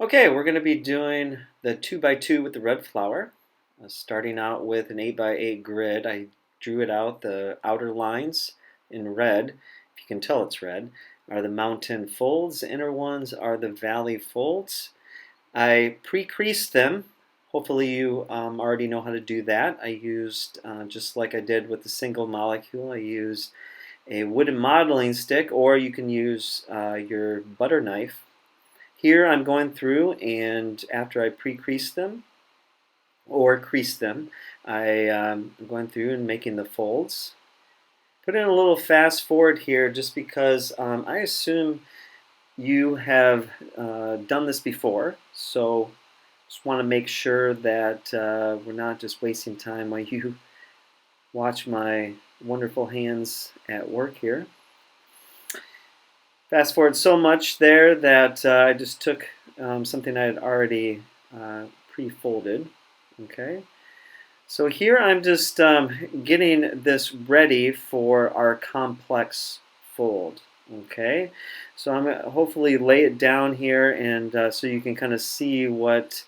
Okay, we're going to be doing the 2x2 with the red flower. Starting out with an 8x8 grid. I drew it out. The outer lines in red, if you can tell it's red, are the mountain folds. The inner ones are the valley folds. I pre-creased them. Hopefully you already know how to do that. I used, just like I did with the single molecule, I used a wooden modeling stick, or you can use your butter knife. Here I'm going through, and after I pre-crease them or crease them, I'm going through and making the folds. Put in a little fast forward here just because I assume you have done this before, so just want to make sure that we're not just wasting time while you watch my wonderful hands at work here. Fast forward so much there that I just took something I had already pre-folded. Okay, so here I'm just getting this ready for our complex fold. Okay, so I'm going to hopefully lay it down here, and so you can kind of see what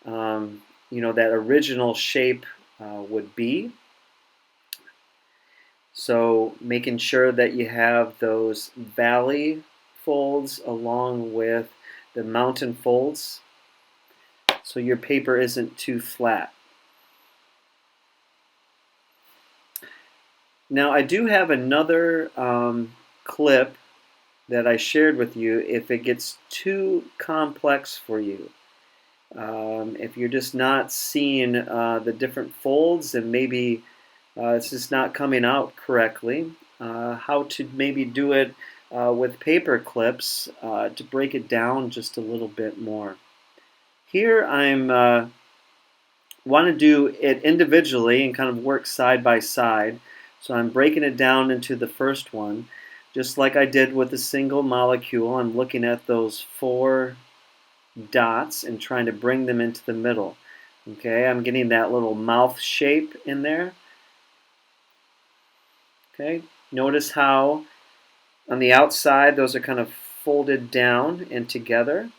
that original shape would be. So making sure that you have those valley folds along with the mountain folds so your paper isn't too flat. Now I do have another clip that I shared with you if it gets too complex for you. If you're just not seeing the different folds and maybe it's just not coming out correctly, how to maybe do it with paper clips to break it down just a little bit more. Here I'm want to do it individually and kind of work side by side. So I'm breaking it down into the first one. Just like I did with a single molecule, I'm looking at those four dots and trying to bring them into the middle. Okay, I'm getting that little mouth shape in there. Okay, notice how on the outside those are kind of folded down and together,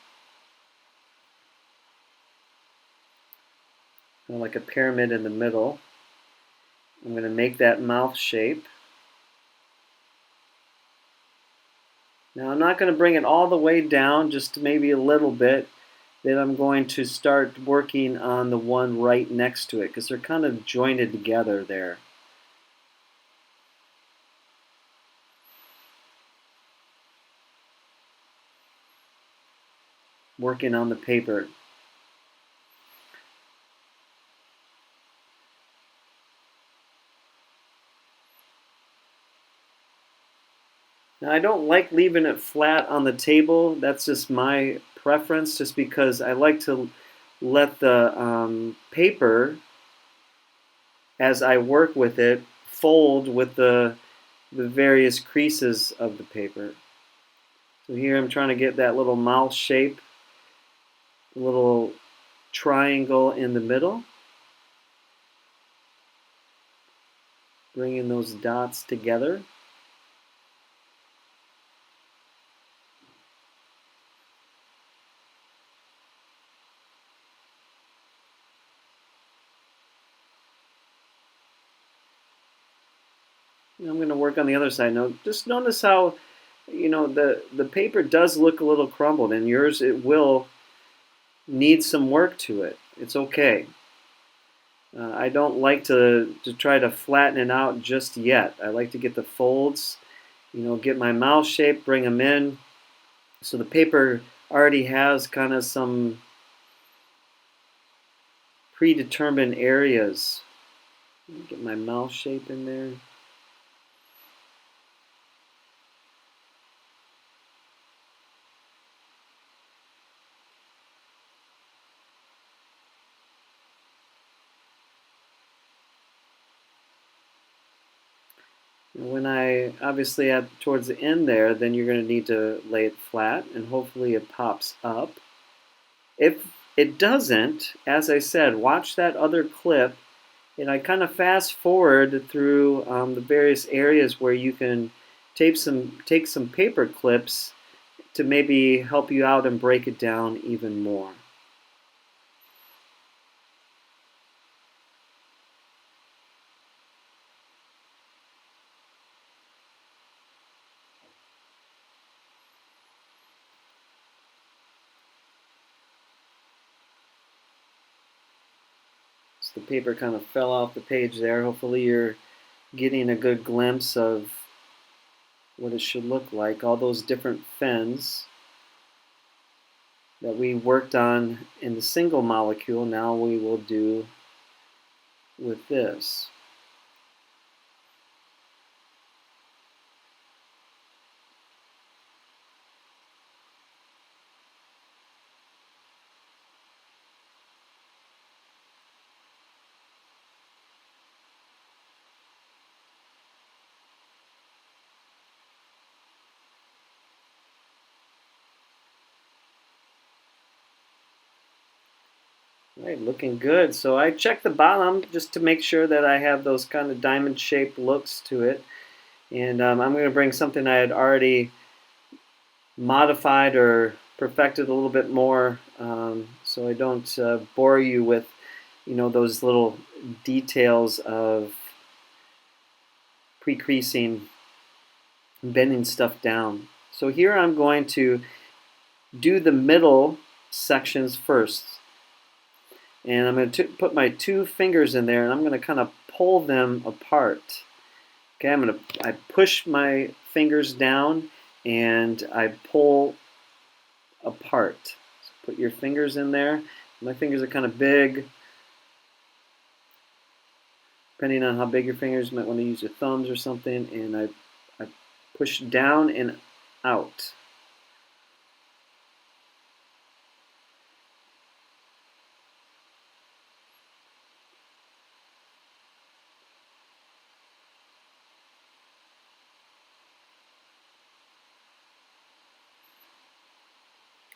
kind of like a pyramid in the middle. I'm going to make that mouth shape. Now I'm not going to bring it all the way down, just maybe a little bit. Then I'm going to start working on the one right next to it because they're kind of jointed together there. Working on the paper. Now I don't like leaving it flat on the table. That's just my preference, just because I like to let the paper, as I work with it, fold with the various creases of the paper. So here I'm trying to get that little mouth shape, a little triangle in the middle, bringing those dots together. I'm going to work on the other side. Now, just notice how, the paper does look a little crumbled, and yours, it will need some work to it. It's okay. I don't like to try to flatten it out just yet. I like to get the folds, get my mouth shape, bring them in. So the paper already has kind of some predetermined areas. Get my mouth shape in there. When I obviously at towards the end there, then you're going to need to lay it flat and hopefully it pops up. If it doesn't, as I said, watch that other clip and I kind of fast forward through the various areas where you can take some paper clips to maybe help you out and break it down even more. So the paper kind of fell off the page there. Hopefully you're getting a good glimpse of what it should look like. All those different fins that we worked on in the single molecule, now we will do with this. Right, looking good. So I checked the bottom just to make sure that I have those kind of diamond-shaped looks to it. And I'm going to bring something I had already modified or perfected a little bit more, so I don't bore you with, those little details of pre-creasing, bending stuff down. So here I'm going to do the middle sections first. And I'm going to put my 2 fingers in there, and I'm going to kind of pull them apart. Okay, I push my fingers down, and I pull apart. So put your fingers in there. My fingers are kind of big. Depending on how big your fingers, you might want to use your thumbs or something. And I push down and out.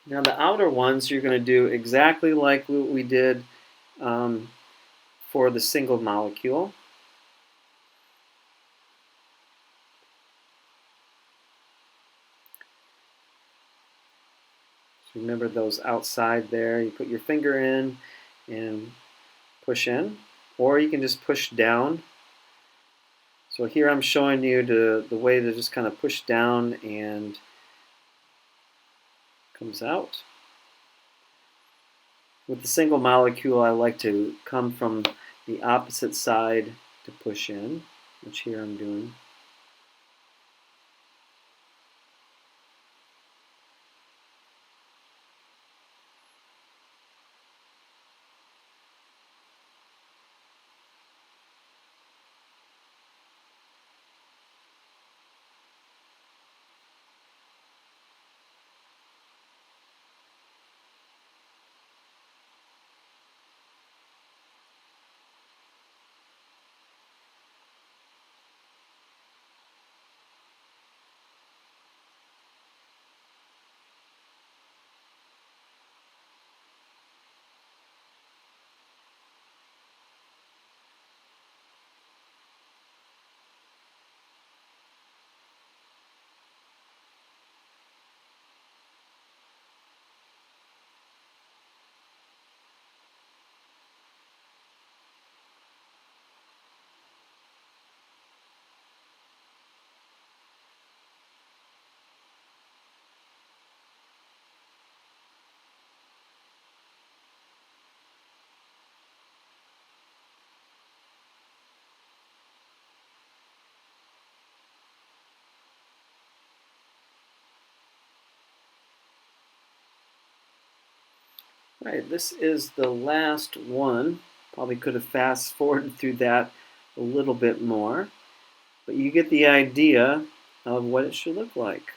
Now the outer ones, you're going to do exactly like what we did for the single molecule. So remember those outside there, you put your finger in and push in, or you can just push down. So here I'm showing you the way to just kind of push down and comes out. With the single molecule, I like to come from the opposite side to push in, which here I'm doing. Right, this is the last one. Probably could have fast forwarded through that a little bit more, but you get the idea of what it should look like.